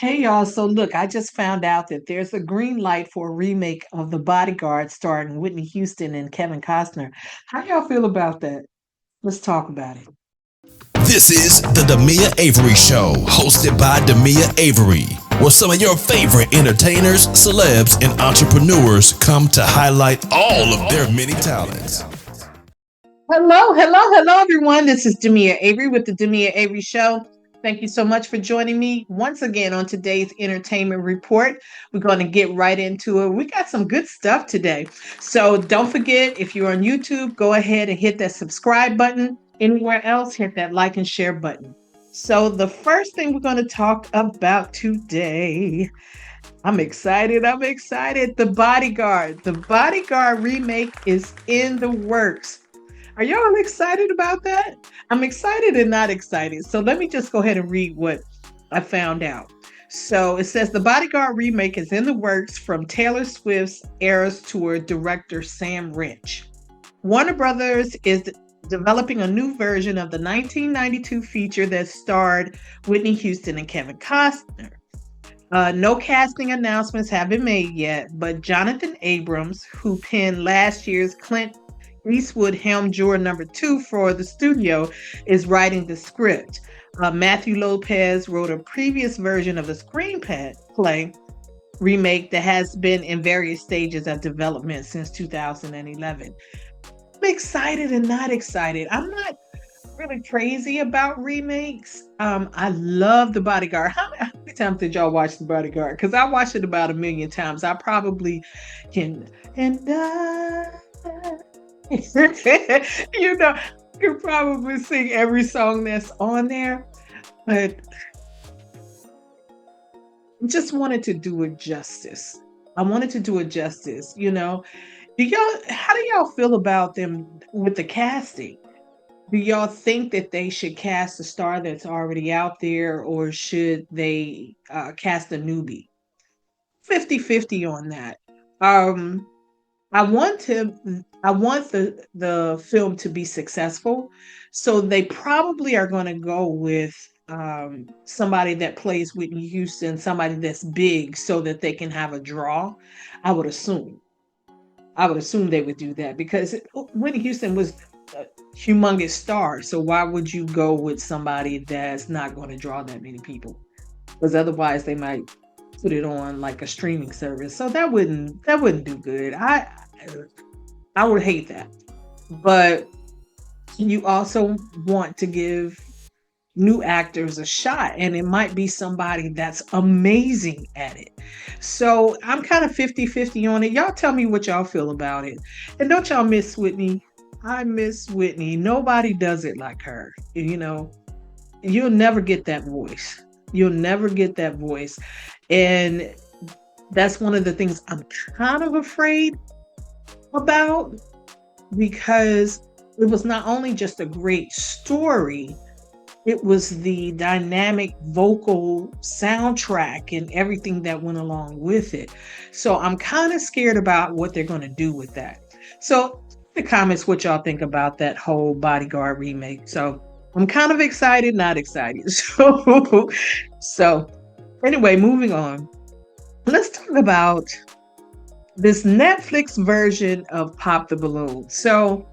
Hey y'all, so look, I just found out that there's a green light for a remake of The Bodyguard starring Whitney Houston and Kevin Costner. How y'all feel about that? Let's talk about it. This is the Demia Avery Show, hosted by Demia Avery, where some of your favorite entertainers, celebs, and entrepreneurs come to highlight all of their many talents. Hello, everyone. This is Demia Avery with the Demia Avery Show. Thank you so much for joining me once again on today's entertainment report. We're going to get right into it. We got some good stuff today. So don't forget, if you're on YouTube, go ahead and hit that subscribe button. Anywhere else, hit that like and share button. So the first thing we're going to talk about today, I'm excited. The Bodyguard. The Bodyguard remake is in the works. Are y'all excited about that? I'm excited and not excited. So let me just go ahead and read what I found out. So it says the Bodyguard remake is in the works from Taylor Swift's Eras Tour director Sam Wrench. Warner Brothers is developing a new version of the 1992 feature that starred Whitney Houston and Kevin Costner. No casting announcements have been made yet, but Jonathan Abrams, who penned last year's Clint Eastwood Helm Juror #2 for the studio, is writing the script. Matthew Lopez wrote a previous version of the screenplay remake that has been in various stages of development since 2011. I'm excited and not excited. I'm not really crazy about remakes. I love The Bodyguard. How many times did y'all watch The Bodyguard? Because I watched it about 1,000,000 times. I probably can. And you know, I could probably sing every song that's on there, but I just wanted to do it justice. I wanted to do it justice, how do y'all feel about them with the casting? Do y'all think that they should cast a star that's already out there, or should they cast a newbie? 50-50 on that. Um, I want the film to be successful, so they probably are going to go with somebody that plays Whitney Houston, somebody that's big, so that they can have a draw. I would assume. I would assume they would do that because Whitney Houston was a humongous star. So why would you go with somebody that's not going to draw that many people? Because otherwise they might put it on like a streaming service. So that wouldn't do good. I would hate that. But you also want to give new actors a shot, and it might be somebody that's amazing at it. So I'm kind of 50-50 on it. Y'all tell me what y'all feel about it. And don't y'all miss Whitney? I miss Whitney. Nobody does it like her. You'll never get that voice. You'll never get that voice. And that's one of the things I'm kind of afraid about, because it was not only just a great story, it was the dynamic vocal soundtrack and everything that went along with it. So I'm kind of scared about what they're going to do with that. So in the comments, what y'all think about that whole Bodyguard remake. So I'm kind of excited, not excited. So anyway, moving on. Let's talk about this Netflix version of Pop the Balloon. So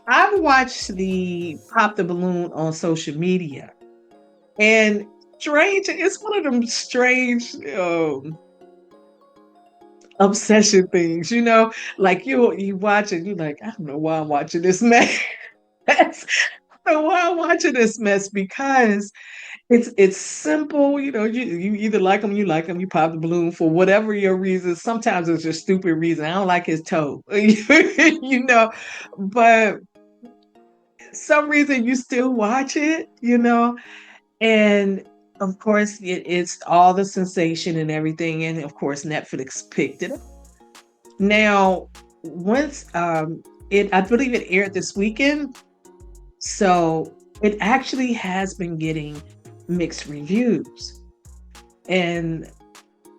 I've watched the Pop the Balloon on social media, and it's one of them strange obsession things, like you watch it, you're like, I don't know why I'm watching this mess. I don't know why I'm watching this mess, because it's simple, you either like them, you pop the balloon for whatever your reason. Sometimes it's just stupid reason. I don't like his toe, but some reason you still watch it, and of course it's all the sensation and everything, and of course Netflix picked it up. Now, once I believe it aired this weekend, so it actually has been getting mixed reviews. And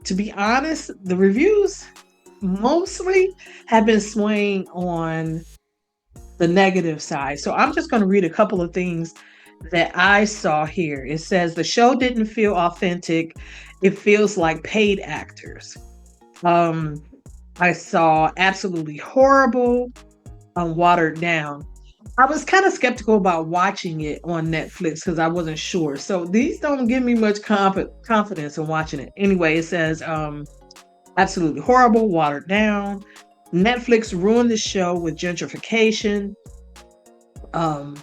to be honest, the reviews mostly have been swaying on the negative side. So I'm just going to read a couple of things that I saw here. It says the show didn't feel authentic. It feels like paid actors. Um, I saw absolutely horrible, watered down. I was kind of skeptical about watching it on Netflix because I wasn't sure. So these don't give me much confidence in watching it. Anyway, it says absolutely horrible, watered down. Netflix ruined the show with gentrification. Um,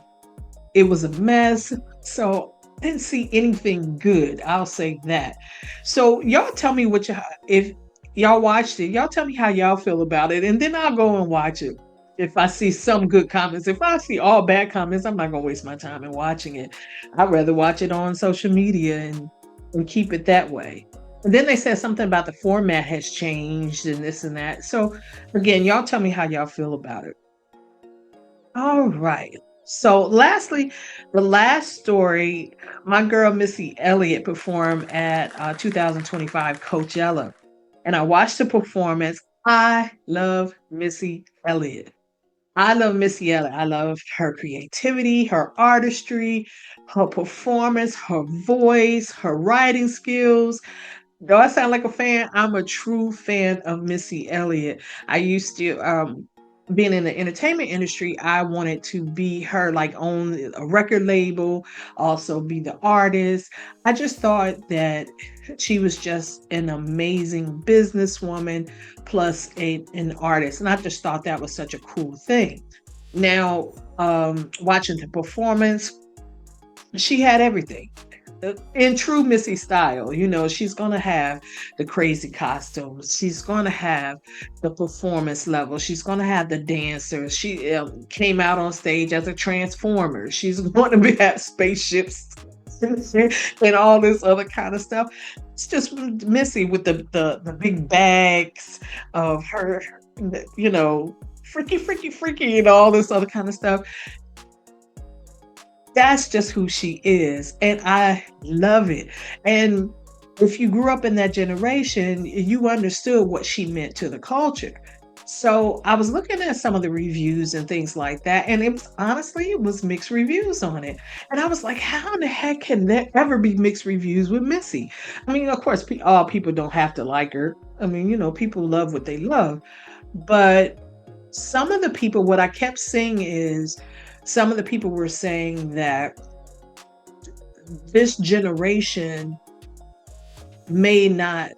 it was a mess. So I didn't see anything good. I'll say that. So y'all tell me what if y'all watched it, y'all tell me how y'all feel about it, and then I'll go and watch it. If I see some good comments, if I see all bad comments, I'm not gonna waste my time in watching it. I'd rather watch it on social media and keep it that way. And then they said something about the format has changed and this and that. So again, y'all tell me how y'all feel about it. All right. So, lastly, the last story, my girl Missy Elliott performed at 2025 Coachella, and I watched the performance. I love Missy Elliott. I love Missy Elliott. I love her creativity, her artistry, her performance, her voice, her writing skills. Do I sound like a fan? I'm a true fan of Missy Elliott. I used to being in the entertainment industry, I wanted to be her, like own a record label, also be the artist. I just thought that she was just an amazing businesswoman plus an artist. And I just thought that was such a cool thing. Now, watching the performance, she had everything in true Missy style. She's going to have the crazy costumes. She's going to have the performance level. She's going to have the dancers. She came out on stage as a transformer. She's going to have spaceships and all this other kind of stuff. It's just Missy with the big bags of her, freaky, freaky, freaky, and all this other kind of stuff. That's just who she is, and I love it. And if you grew up in that generation, you understood what she meant to the culture. So I was looking at some of the reviews and things like that, and it was mixed reviews on it. And I was like, how in the heck can there ever be mixed reviews with Missy? I mean, of course, all people don't have to like her. I mean, people love what they love. But some of the people, what I kept seeing is some of the people were saying that this generation may not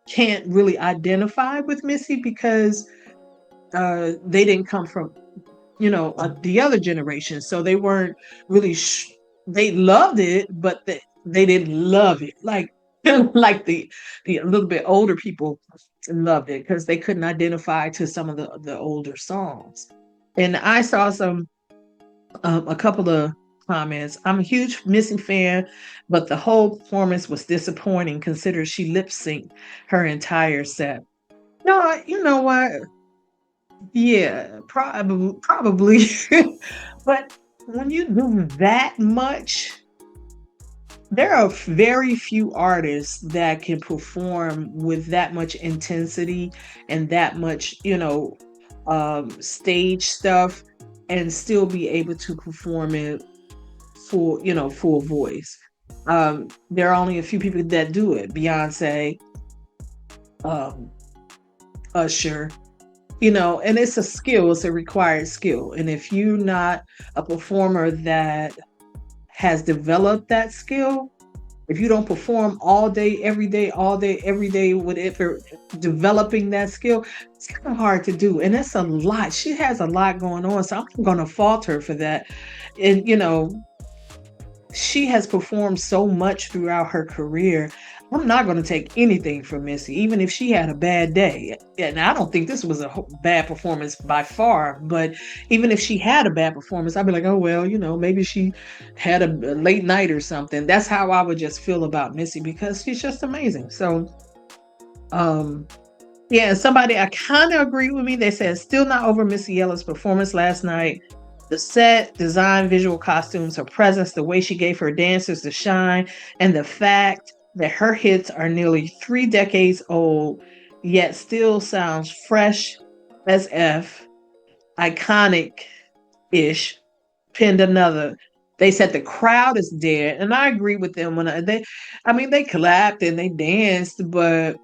can't really identify with Missy because they didn't come from the other generation, so they weren't really they loved it, but they didn't love it like the a little bit older people loved it because they couldn't identify to some of the older songs. And I saw a couple of comments. I'm a huge Missy fan, but the whole performance was disappointing considering she lip synced her entire set. No, you know what? Yeah, probably. But when you do that much, there are very few artists that can perform with that much intensity and that much, stage stuff and still be able to perform it full voice. There are only a few people that do it. Beyonce, um, Usher, and it's a skill, it's a required skill. And if you're not a performer that has developed that skill, if you don't perform all day, every day, all day, every day with it for developing that skill, it's kind of hard to do. And that's a lot. She has a lot going on. So I'm going to fault her for that. And, she has performed so much throughout her career. I'm not going to take anything from Missy, even if she had a bad day. And I don't think this was a bad performance by far, but even if she had a bad performance, I'd be like, oh, well, maybe she had a late night or something. That's how I would just feel about Missy because she's just amazing. So, yeah, somebody I kind of agree with me. They said still not over Missy Elliott's performance last night. The set, design, visual costumes, her presence, the way she gave her dancers the shine, and the fact that her hits are nearly 3 decades old, yet still sounds fresh as F, iconic-ish, penned another. They said the crowd is dead, and I agree with them I mean, they clapped and they danced, but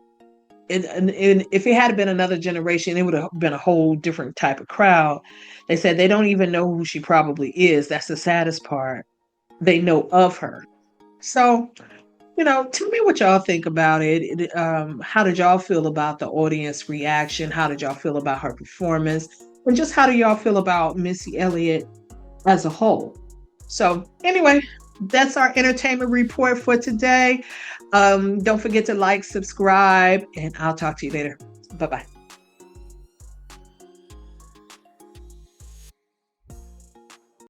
and if it had been another generation, it would have been a whole different type of crowd. They said they don't even know who she probably is. That's the saddest part. They know of her. So, tell me what y'all think about it. How did y'all feel about the audience reaction? How did y'all feel about her performance? And just how do y'all feel about Missy Elliott as a whole? So, anyway, that's our entertainment report for today. Don't forget to like, subscribe, and I'll talk to you later. Bye bye.